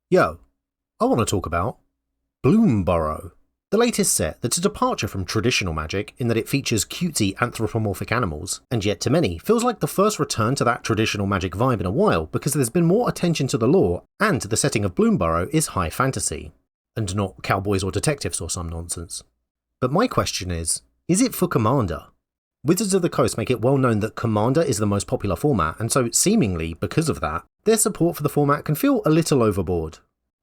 Yo, I want to talk about Bloomburrow, the latest set that's a departure from traditional Magic in that it features cutesy anthropomorphic animals, and yet to many feels like the first return to that traditional Magic vibe in a while because there's been more attention to the lore and the setting of Bloomburrow is high fantasy, and not cowboys or detectives or some nonsense. But my question is it for Commander? Wizards of the Coast make it well known that Commander is the most popular format, and so seemingly, because of that, their support for the format can feel a little overboard.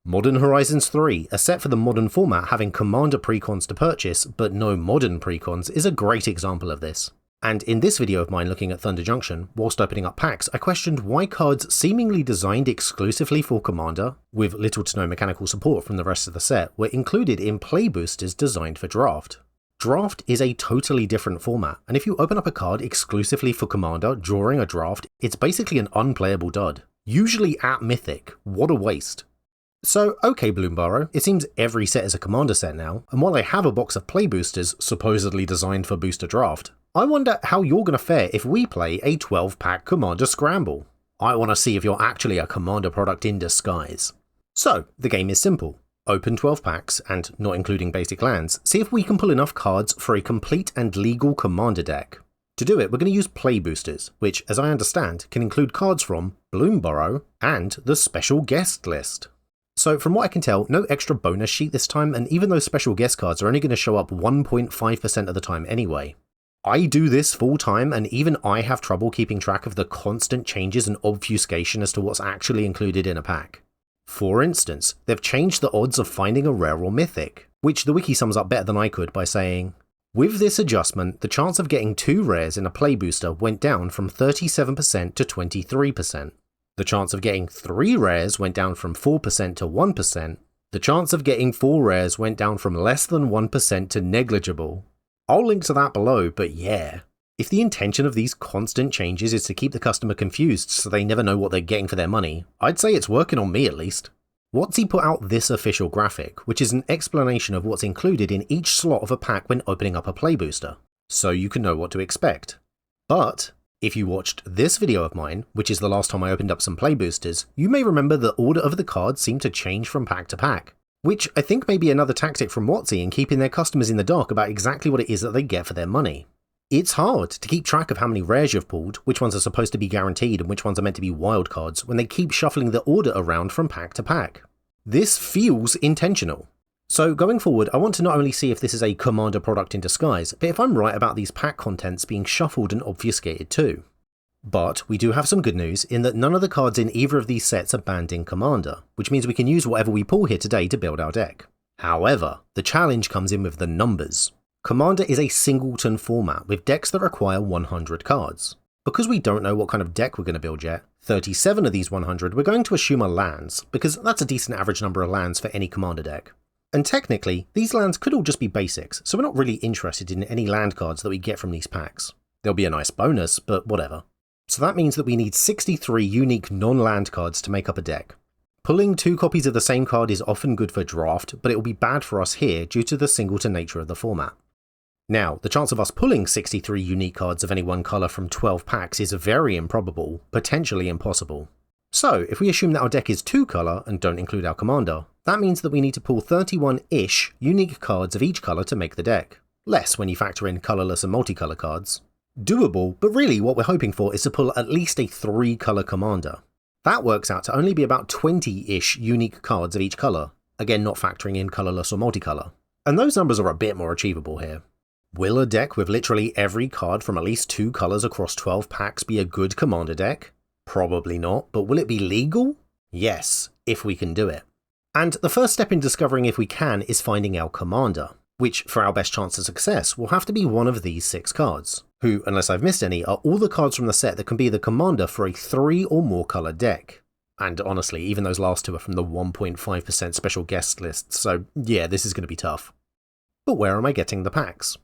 Modern Horizons 3, a set for the modern format having Commander precons to purchase, but no modern precons, is a great example of this. And in this video of mine looking at Thunder Junction, whilst opening up packs, I questioned why cards seemingly designed exclusively for Commander, with little to no mechanical support from the rest of the set, were included in play boosters designed for Draft. Draft is a totally different format, and if you open up a card exclusively for Commander during a draft, it's basically an unplayable dud. Usually at Mythic, what a waste. So okay Bloomburrow, it seems every set is a Commander set now, and while I have a box of play boosters supposedly designed for booster draft, I wonder how you're going to fare if we play a 12-pack Commander Scramble. I want to see if you're actually a Commander product in disguise. So, the game is simple. Open 12 packs, and not including basic lands, see if we can pull enough cards for a complete and legal Commander deck. To do it, we're going to use play boosters, which, as I understand, can include cards from Bloomburrow and the special guest list. So from what I can tell, no extra bonus sheet this time, and even those special guest cards are only going to show up 1.5% of the time anyway. I do this full time, and even I have trouble keeping track of the constant changes and obfuscation as to what's actually included in a pack. For instance, they've changed the odds of finding a rare or mythic, which the wiki sums up better than I could by saying, with this adjustment, the chance of getting 2 rares in a play booster went down from 37% to 23%. The chance of getting 3 rares went down from 4% to 1%. The chance of getting 4 rares went down from less than 1% to negligible. I'll link to that below, but yeah. If the intention of these constant changes is to keep the customer confused so they never know what they're getting for their money, I'd say it's working on me at least. WotC put out this official graphic, which is an explanation of what's included in each slot of a pack when opening up a play booster, so you can know what to expect. But if you watched this video of mine, which is the last time I opened up some play boosters, you may remember the order of the cards seemed to change from pack to pack, which I think may be another tactic from WotC in keeping their customers in the dark about exactly what it is that they get for their money. It's hard to keep track of how many rares you've pulled, which ones are supposed to be guaranteed and which ones are meant to be wildcards when they keep shuffling the order around from pack to pack. This feels intentional. So going forward, I want to not only see if this is a Commander product in disguise, but if I'm right about these pack contents being shuffled and obfuscated too. But we do have some good news in that none of the cards in either of these sets are banned in Commander, which means we can use whatever we pull here today to build our deck. However, the challenge comes in with the numbers. Commander is a singleton format with decks that require 100 cards. Because we don't know what kind of deck we're going to build yet, 37 of these 100 we're going to assume are lands, because that's a decent average number of lands for any Commander deck. And technically, these lands could all just be basics, so we're not really interested in any land cards that we get from these packs. There'll be a nice bonus, but whatever. So that means that we need 63 unique non-land cards to make up a deck. Pulling 2 copies of the same card is often good for draft, but it will be bad for us here due to the singleton nature of the format. Now, the chance of us pulling 63 unique cards of any one colour from 12 packs is very improbable, potentially impossible. So, if we assume that our deck is 2 colour and don't include our commander, that means that we need to pull 31-ish unique cards of each colour to make the deck. Less when you factor in colourless and multicolour cards. Doable, but really what we're hoping for is to pull at least a 3-colour commander. That works out to only be about 20-ish unique cards of each colour, again not factoring in colourless or multicolour. And those numbers are a bit more achievable here. Will a deck with literally every card from at least 2 colours across 12 packs be a good Commander deck? Probably not, but will it be legal? Yes, if we can do it. And the first step in discovering if we can is finding our Commander, which for our best chance of success will have to be one of these 6 cards, who, unless I've missed any, are all the cards from the set that can be the Commander for a 3 or more colour deck. And honestly, even those last 2 are from the 1.5% special guest list, so yeah, this is going to be tough. But where am I getting the packs?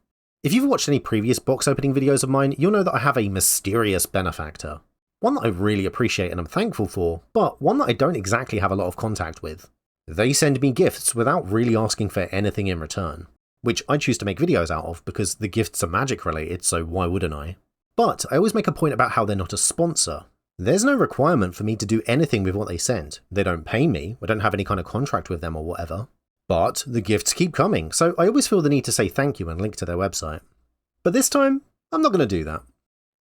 If you've watched any previous box opening videos of mine, you'll know that I have a mysterious benefactor. One that I really appreciate and I'm thankful for, but one that I don't exactly have a lot of contact with. They send me gifts without really asking for anything in return, which I choose to make videos out of because the gifts are Magic related, so why wouldn't I? But I always make a point about how they're not a sponsor. There's no requirement for me to do anything with what they sent. They don't pay me, I don't have any kind of contract with them or whatever. But the gifts keep coming, so I always feel the need to say thank you and link to their website. But this time, I'm not going to do that.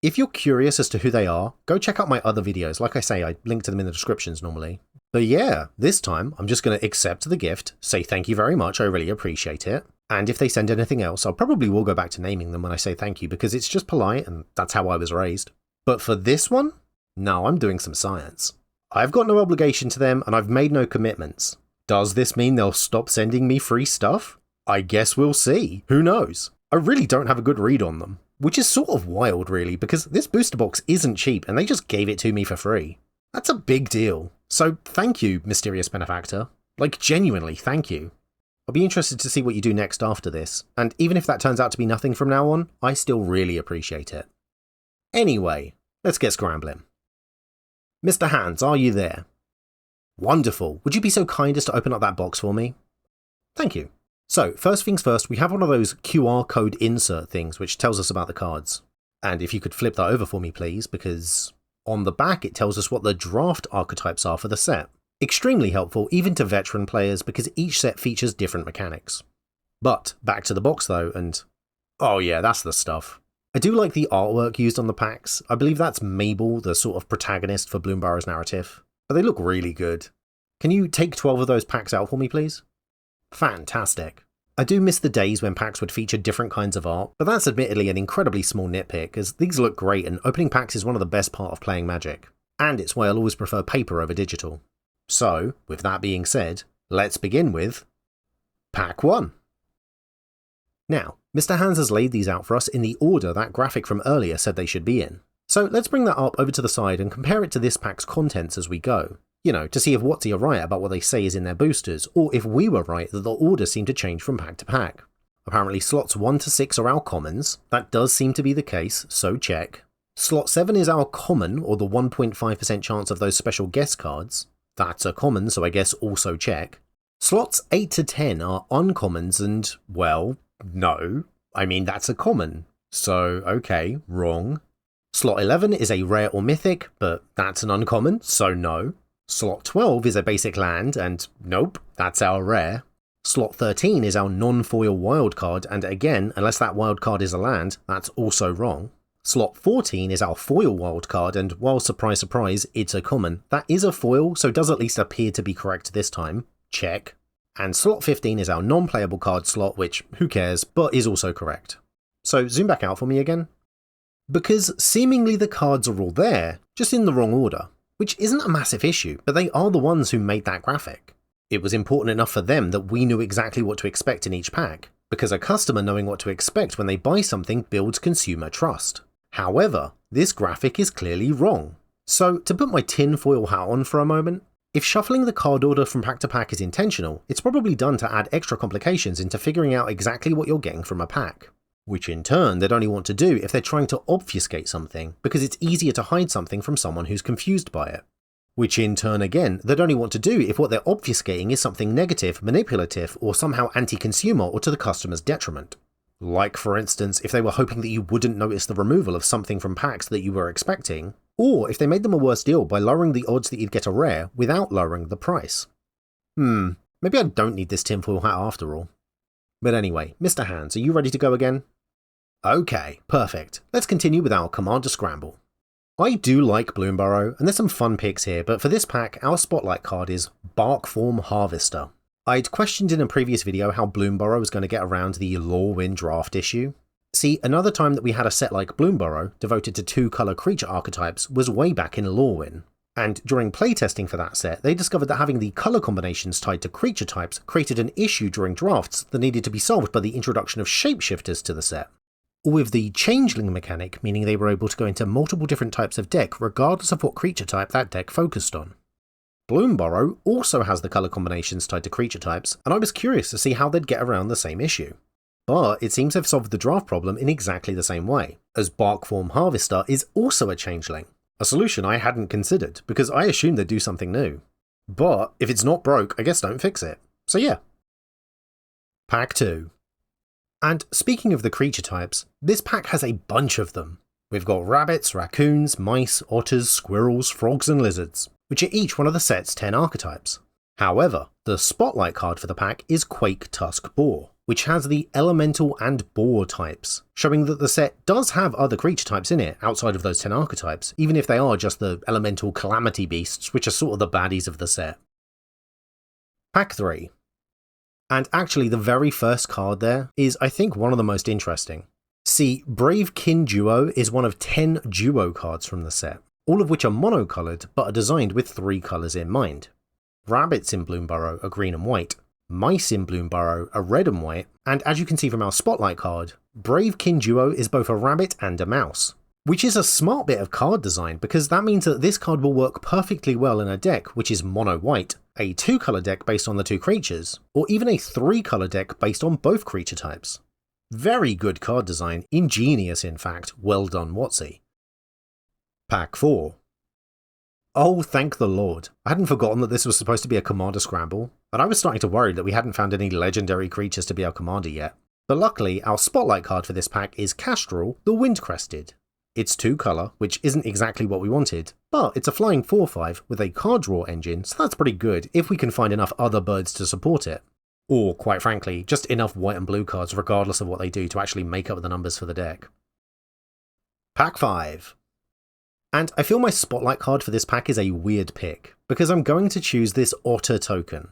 If you're curious as to who they are, go check out my other videos. Like I say, I link to them in the descriptions normally. But yeah, this time I'm just going to accept the gift, say thank you very much, I really appreciate it. And if they send anything else, I'll probably will go back to naming them when I say thank you because it's just polite and that's how I was raised. But for this one, no, I'm doing some science. I've got no obligation to them and I've made no commitments. Does this mean they'll stop sending me free stuff? I guess we'll see. Who knows? I really don't have a good read on them. Which is sort of wild really, because this booster box isn't cheap and they just gave it to me for free. That's a big deal. So thank you, mysterious benefactor. Like genuinely, thank you. I'll be interested to see what you do next after this, and even if that turns out to be nothing from now on, I still really appreciate it. Anyway, let's get scrambling. Mr. Hands, are you there? Wonderful. Would you be so kind as to open up that box for me? Thank you. So, first things first, we have one of those QR code insert things which tells us about the cards. And if you could flip that over for me please, because on the back it tells us what the draft archetypes are for the set. Extremely helpful even to veteran players because each set features different mechanics. But, back to the box though, and oh yeah, that's the stuff. I do like the artwork used on the packs. I believe that's Mabel, the sort of protagonist for Bloomburrow's narrative. But they look really good. Can you take 12 of those packs out for me please? Fantastic. I do miss the days when packs would feature different kinds of art, but that's admittedly an incredibly small nitpick as these look great and opening packs is one of the best part of playing Magic. And it's why I'll always prefer paper over digital. So, with that being said, let's begin with Pack 1. Now, Mr. Hands has laid these out for us in the order that graphic from earlier said they should be in. So let's bring that up over to the side and compare it to this pack's contents as we go. You know, to see if WotC are right about what they say is in their boosters, or if we were right that the order seemed to change from pack to pack. Apparently slots 1 to 6 are our commons, that does seem to be the case, so check. Slot 7 is our common, or the 1.5% chance of those special guest cards. That's a common, so I guess also check. Slots 8 to 10 are uncommons and, well, no. I mean, that's a common. So, okay, wrong. Slot 11 is a rare or mythic, but that's an uncommon, so no. Slot 12 is a basic land, and nope, that's our rare. Slot 13 is our non-foil wildcard, and again, unless that wildcard is a land, that's also wrong. Slot 14 is our foil wildcard, and while surprise surprise, it's a common, that is a foil, so does at least appear to be correct this time. Check. And slot 15 is our non-playable card slot, which, who cares, but is also correct. So zoom back out for me again. Because seemingly the cards are all there, just in the wrong order. Which isn't a massive issue, but they are the ones who made that graphic. It was important enough for them that we knew exactly what to expect in each pack, because a customer knowing what to expect when they buy something builds consumer trust. However, this graphic is clearly wrong. So, to put my tinfoil hat on for a moment, if shuffling the card order from pack to pack is intentional, it's probably done to add extra complications into figuring out exactly what you're getting from a pack. Which in turn they'd only want to do if they're trying to obfuscate something, because it's easier to hide something from someone who's confused by it. Which in turn again they'd only want to do if what they're obfuscating is something negative, manipulative, or somehow anti-consumer or to the customer's detriment. Like for instance, if they were hoping that you wouldn't notice the removal of something from packs that you were expecting, or if they made them a worse deal by lowering the odds that you'd get a rare without lowering the price. Maybe I don't need this tinfoil hat after all. But anyway, Mr. Hands, are you ready to go again? Okay, perfect. Let's continue with our command to scramble. I do like Bloomburrow, and there's some fun picks here, but for this pack, our spotlight card is Barkform Harvester. I'd questioned in a previous video how Bloomburrow was going to get around the Lorwyn draft issue. See, another time that we had a set like Bloomburrow, devoted to 2 colour creature archetypes, was way back in Lorwyn. And during playtesting for that set, they discovered that having the colour combinations tied to creature types created an issue during drafts that needed to be solved by the introduction of shapeshifters to the set. Or with the changeling mechanic, meaning they were able to go into multiple different types of deck regardless of what creature type that deck focused on. Bloomburrow also has the colour combinations tied to creature types, and I was curious to see how they'd get around the same issue. But it seems they've solved the draft problem in exactly the same way, as Barkform Harvester is also a changeling, a solution I hadn't considered because I assumed they'd do something new. But if it's not broke, I guess don't fix it. So yeah. Pack 2. And speaking of the creature types, this pack has a bunch of them. We've got rabbits, raccoons, mice, otters, squirrels, frogs and lizards, which are each one of the set's 10 archetypes. However, the spotlight card for the pack is Quake Tusk Boar, which has the elemental and boar types, showing that the set does have other creature types in it outside of those 10 archetypes, even if they are just the elemental calamity beasts, which are sort of the baddies of the set. Pack 3. And actually the very first card there is, I think, one of the most interesting. See, Brave Kin Duo is one of 10 duo cards from the set, all of which are monocoloured but are designed with 3 colours in mind. Rabbits in Bloomburrow are green and white, mice in Bloomburrow are red and white, and as you can see from our spotlight card, Brave Kin Duo is both a rabbit and a mouse. Which is a smart bit of card design because that means that this card will work perfectly well in a deck which is mono-white, a 2-colour deck based on the 2 creatures, or even a 3-colour deck based on both creature types. Very good card design, ingenious in fact, well done Watsy. Pack 4. Oh, thank the Lord. I hadn't forgotten that this was supposed to be a commander scramble, and I was starting to worry that we hadn't found any legendary creatures to be our commander yet. But luckily, our spotlight card for this pack is Castrol, the Windcrested. It's 2-colour, which isn't exactly what we wanted, but it's a flying 4/5 with a card draw engine, so that's pretty good if we can find enough other birds to support it. Or, quite frankly, just enough white and blue cards regardless of what they do to actually make up the numbers for the deck. Pack 5. And I feel my spotlight card for this pack is a weird pick, because I'm going to choose this Otter token.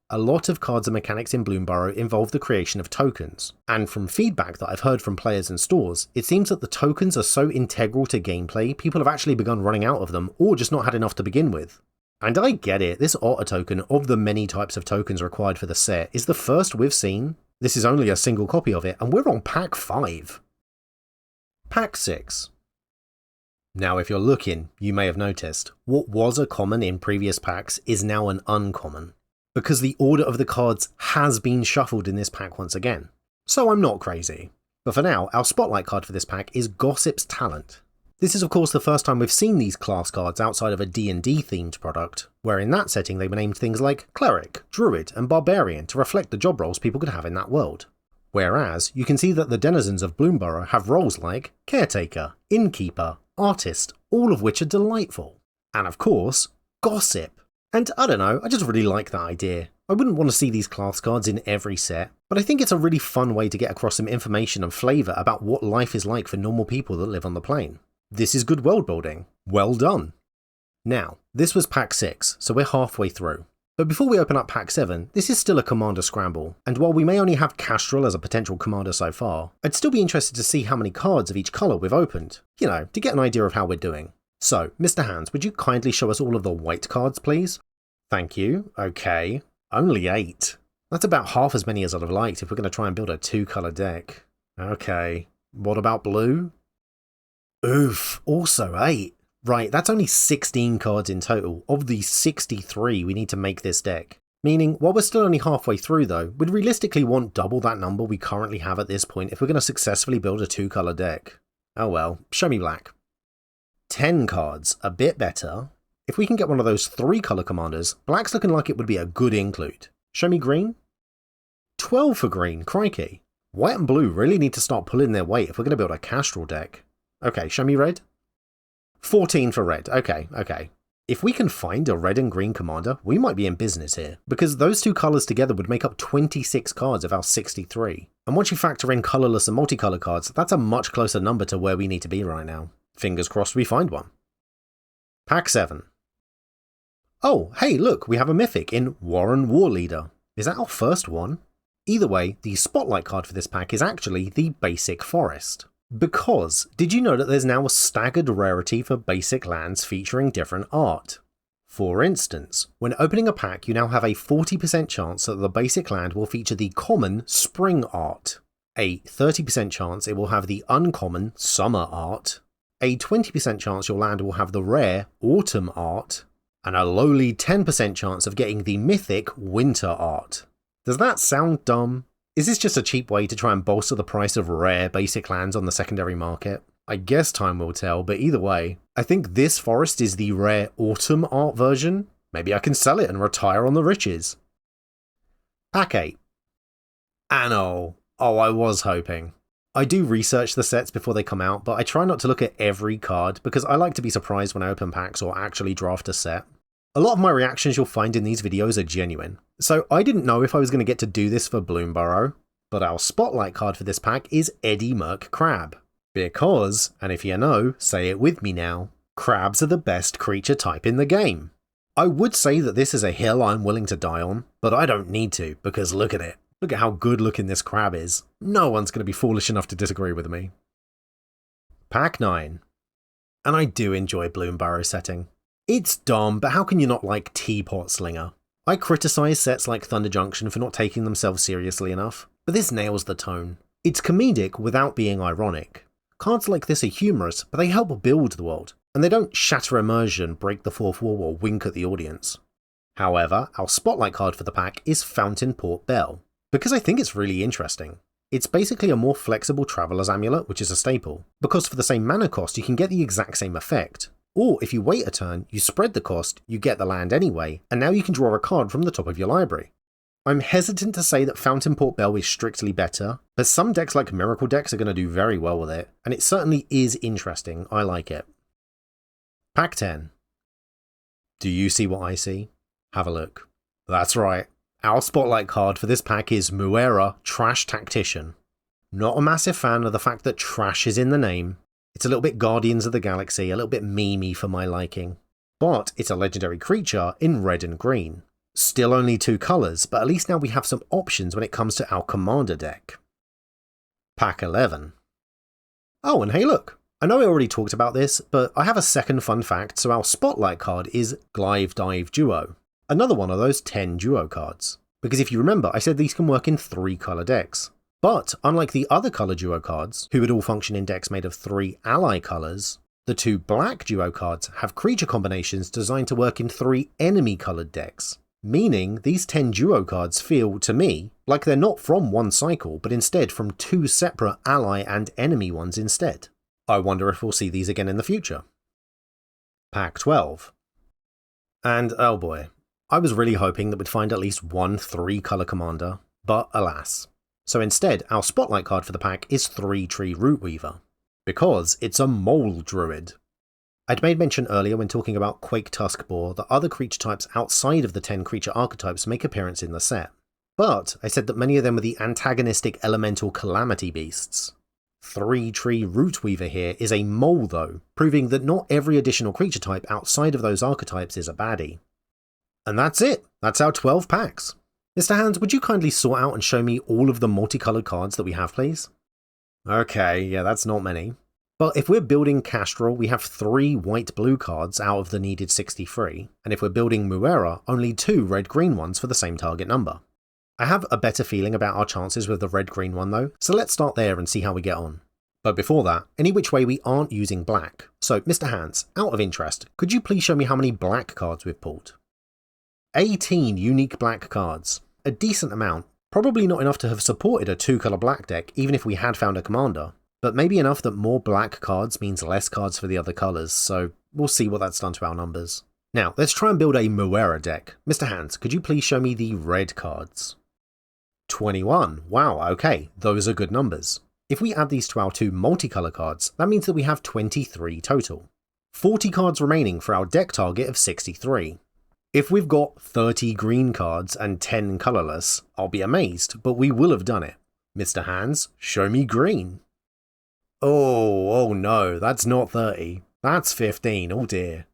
A lot of cards and mechanics in Bloomburrow involve the creation of tokens, and from feedback that I've heard from players and stores, it seems that the tokens are so integral to gameplay, people have actually begun running out of them, or just not had enough to begin with. And I get it, this Otter token, of the many types of tokens required for the set, is the first we've seen. This is only a single copy of it, and we're on Pack 5. Pack 6. Now if you're looking, you may have noticed, what was a common in previous packs is now an uncommon, because the order of the cards has been shuffled in this pack once again. So I'm not crazy. But for now, our spotlight card for this pack is Gossip's Talent. This is of course the first time we've seen these class cards outside of a D&D themed product, where in that setting they were named things like Cleric, Druid and Barbarian to reflect the job roles people could have in that world. Whereas, you can see that the denizens of Bloomburrow have roles like Caretaker, Innkeeper, Artist, all of which are delightful. And of course, Gossip. And I don't know, I just really like that idea. I wouldn't want to see these class cards in every set, but I think it's a really fun way to get across some information and flavour about what life is like for normal people that live on the plane. This is good world building. Well done. Now, this was Pack 6, so we're halfway through. But before we open up Pack 7, this is still a commander scramble, and while we may only have Castrol as a potential commander so far, I'd still be interested to see how many cards of each colour we've opened, you know, to get an idea of how we're doing. So, Mr. Hands, would you kindly show us all of the white cards, please? Thank you. Okay. Only 8. That's about half as many as I'd have liked if we're going to try and build a 2-colour deck. Okay. What about blue? Oof, also 8. Right, that's only 16 cards in total, of the 63 we need to make this deck. Meaning, while we're still only halfway through though, we'd realistically want double that number we currently have at this point if we're going to successfully build a 2-colour deck. Oh well, show me black. 10 cards, a bit better. If we can get one of those 3-colour commanders, black's looking like it would be a good include. Show me green. 12 for green, crikey. White and blue really need to start pulling their weight if we're going to build a Castrol deck. Okay, show me red. 14 for red, okay. If we can find a red and green commander, we might be in business here, because those 2 colours together would make up 26 cards of our 63. And once you factor in colourless and multicolour cards, that's a much closer number to where we need to be right now. Fingers crossed we find one. Pack 7. Oh, hey look, we have a mythic in Warren Warleader. Is that our first one? Either way, the spotlight card for this pack is actually the Basic Forest. Because, did you know that there's now a staggered rarity for basic lands featuring different art? For instance, when opening a pack you now have a 40% chance that the basic land will feature the common Spring art, a 30% chance it will have the uncommon Summer art, a 20% chance your land will have the rare Autumn art, and a lowly 10% chance of getting the mythic Winter art. Does that sound dumb? Is this just a cheap way to try and bolster the price of rare basic lands on the secondary market? I guess time will tell, but either way, I think this forest is the rare Autumn art version. Maybe I can sell it and retire on the riches. Pack 8. Anno. Oh, I was hoping. I do research the sets before they come out, but I try not to look at every card because I like to be surprised when I open packs or actually draft a set. A lot of my reactions you'll find in these videos are genuine, so I didn't know if I was going to get to do this for Bloomburrow, but our spotlight card for this pack is Eddie Merc Crab. Because, and if you know, say it with me now, crabs are the best creature type in the game. I would say that this is a hill I'm willing to die on, but I don't need to because look at it. Look at how good looking this crab is. No one's going to be foolish enough to disagree with me. Pack 9. And I do enjoy Bloomburrow setting. It's dumb, but how can you not like Teapot Slinger? I criticise sets like Thunder Junction for not taking themselves seriously enough, but this nails the tone. It's comedic without being ironic. Cards like this are humorous, but they help build the world, and they don't shatter immersion, break the fourth wall, or wink at the audience. However, our spotlight card for the pack is Fountain Port Bell, because I think it's really interesting. It's basically a more flexible Traveller's Amulet, which is a staple, because for the same mana cost you can get the exact same effect. Or if you wait a turn, you spread the cost, you get the land anyway, and now you can draw a card from the top of your library. I'm hesitant to say that Fountain Port Bell is strictly better, but some decks like Miracle decks are going to do very well with it, and it certainly is interesting, I like it. Pack 10. Do you see what I see? Have a look. That's right, our spotlight card for this pack is Muera Trash Tactician. Not a massive fan of the fact that trash is in the name. It's a little bit Guardians of the Galaxy, a little bit memey for my liking. But it's a legendary creature in red and green. Still only 2 colours, but at least now we have some options when it comes to our commander deck. Pack 11. Oh, and hey look, I know I already talked about this, but I have a second fun fact, so our spotlight card is Glive Dive Duo. Another one of those 10 duo cards. Because if you remember, I said these can work in 3 colour decks. But unlike the other colour duo cards, who would all function in decks made of 3 ally colours, the 2 black duo cards have creature combinations designed to work in 3 enemy coloured decks. Meaning these 10 duo cards feel, to me, like they're not from one cycle, but instead from 2 separate ally and enemy ones instead. I wonder if we'll see these again in the future. Pack 12. And oh boy, I was really hoping that we'd find at least one 3-colour commander, but alas. So instead, our spotlight card for the pack is 3-Tree Rootweaver, because it's a Mole Druid. I'd made mention earlier when talking about Quake Tuskboar that other creature types outside of the 10 creature archetypes make appearance in the set, but I said that many of them were the antagonistic elemental calamity beasts. 3-Tree Rootweaver here is a mole though, proving that not every additional creature type outside of those archetypes is a baddie. And that's it, that's our 12 packs. Mr. Hands, would you kindly sort out and show me all of the multicoloured cards that we have, please? Okay, yeah, that's not many. But if we're building Castrol, we have 3 white-blue cards out of the needed 63, and if we're building Muera, only 2 red-green ones for the same target number. I have a better feeling about our chances with the red-green one though, so let's start there and see how we get on. But before that, any which way we aren't using black, so Mr. Hands, out of interest, could you please show me how many black cards we've pulled? 18 unique black cards, a decent amount, probably not enough to have supported a 2-colour black deck even if we had found a commander. But maybe enough that more black cards means less cards for the other colours, so we'll see what that's done to our numbers. Now, let's try and build a Muera deck. Mr. Hands, could you please show me the red cards? 21. Wow, okay, those are good numbers. If we add these to our 2 multicolour cards, that means that we have 23 total. 40 cards remaining for our deck target of 63. If we've got 30 green cards and 10 colourless, I'll be amazed, but we will have done it. Mr. Hands, show me green. Oh no, that's not 30. That's 15, oh dear.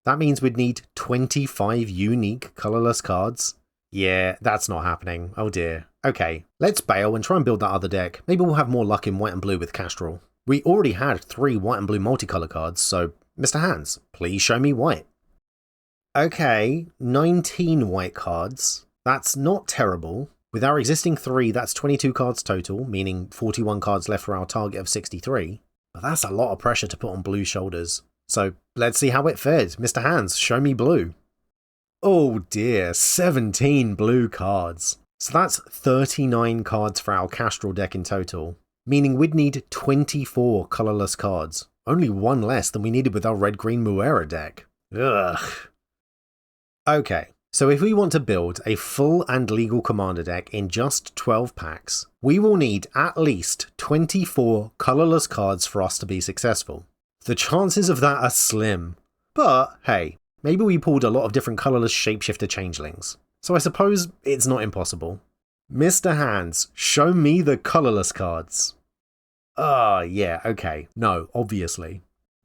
That means we'd need 25 unique colourless cards. Yeah, that's not happening, oh dear. Okay, let's bail and try and build that other deck. Maybe we'll have more luck in white and blue with Castrol. We already had 3 white and blue multicolour cards, so Mr. Hands, please show me white. Okay, 19 white cards. That's not terrible. With our existing 3, that's 22 cards total, meaning 41 cards left for our target of 63. But that's a lot of pressure to put on blue's shoulders. So let's see how it fares. Mr. Hands, show me blue. Oh dear, 17 blue cards. So that's 39 cards for our Castrol deck in total, meaning we'd need 24 colourless cards. Only 1 less than we needed with our red-green Muera deck. Ugh. Okay, So if we want to build a full and legal commander deck in just 12 packs, we will need at least 24 colourless cards for us to be successful. The chances of that are slim. But hey, maybe we pulled a lot of different colourless shapeshifter changelings, so I suppose it's not impossible. Mr. Hands, show me the colourless cards. Yeah, okay, no, obviously.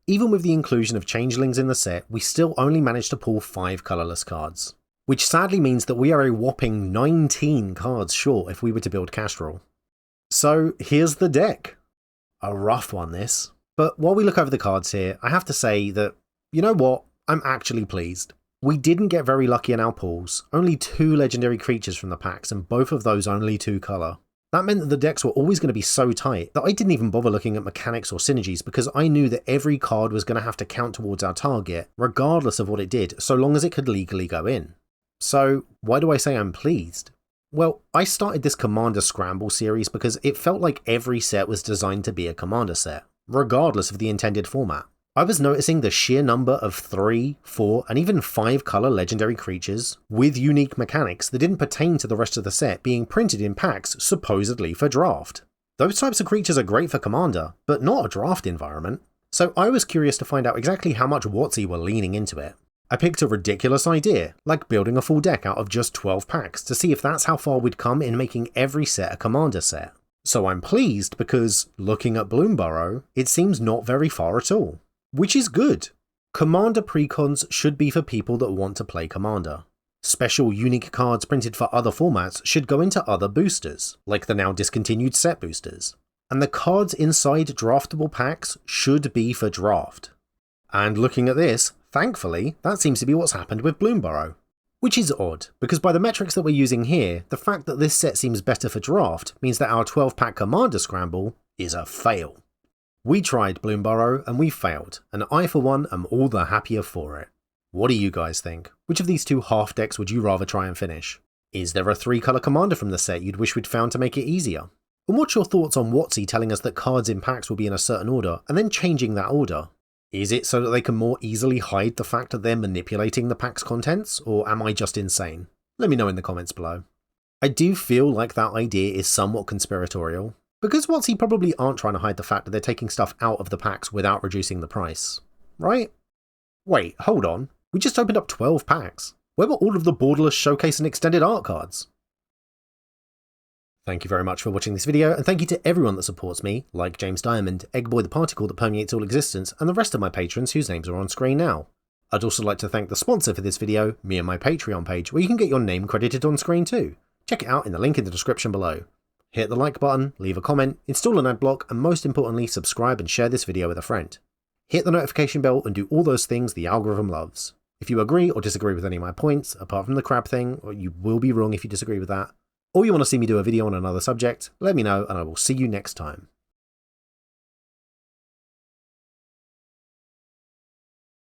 Even with the inclusion of changelings in the set, we still only managed to pull 5 colourless cards, which sadly means that we are a whopping 19 cards short if we were to build Castrol. So here's the deck. A rough one this, but while we look over the cards here, I have to say that, you know what, I'm actually pleased. We didn't get very lucky in our pulls, only 2 legendary creatures from the packs and both of those only 2 colour. That meant that the decks were always going to be so tight that I didn't even bother looking at mechanics or synergies because I knew that every card was going to have to count towards our target, regardless of what it did, so long as it could legally go in. So why do I say I'm pleased? Well, I started this Commander Scramble series because it felt like every set was designed to be a Commander set, regardless of the intended format. I was noticing the sheer number of 3, 4, and even 5 colour legendary creatures with unique mechanics that didn't pertain to the rest of the set being printed in packs supposedly for draft. Those types of creatures are great for Commander, but not a draft environment. So I was curious to find out exactly how much WotC were leaning into it. I picked a ridiculous idea, like building a full deck out of just 12 packs to see if that's how far we'd come in making every set a Commander set. So I'm pleased because, looking at Bloomburrow, it seems not very far at all. Which is good. Commander precons should be for people that want to play Commander. Special unique cards printed for other formats should go into other boosters, like the now discontinued set boosters. And the cards inside draftable packs should be for draft. And looking at this, thankfully, that seems to be what's happened with Bloomburrow. Which is odd, because by the metrics that we're using here, the fact that this set seems better for draft means that our 12-pack Commander Scramble is a fail. We tried Bloomburrow and we failed, and I for one am all the happier for it. What do you guys think? Which of these 2 half decks would you rather try and finish? Is there a 3-colour commander from the set you'd wish we'd found to make it easier? And what's your thoughts on WotC telling us that cards in packs will be in a certain order and then changing that order? Is it so that they can more easily hide the fact that they're manipulating the pack's contents, or am I just insane? Let me know in the comments below. I do feel like that idea is somewhat conspiratorial, because WotC probably aren't trying to hide the fact that they're taking stuff out of the packs without reducing the price, right? Wait, hold on. We just opened up 12 packs. Where were all of the borderless showcase and extended art cards? Thank you very much for watching this video, and thank you to everyone that supports me, like James Diamond, Eggboy the Particle that permeates all existence, and the rest of my patrons whose names are on screen now. I'd also like to thank the sponsor for this video, me and my Patreon page, where you can get your name credited on screen too. Check it out in the link in the description below. Hit the like button, leave a comment, install an adblock, and most importantly, subscribe and share this video with a friend. Hit the notification bell and do all those things the algorithm loves. If you agree or disagree with any of my points, apart from the crab thing, or you will be wrong if you disagree with that, or you want to see me do a video on another subject, let me know and I will see you next time.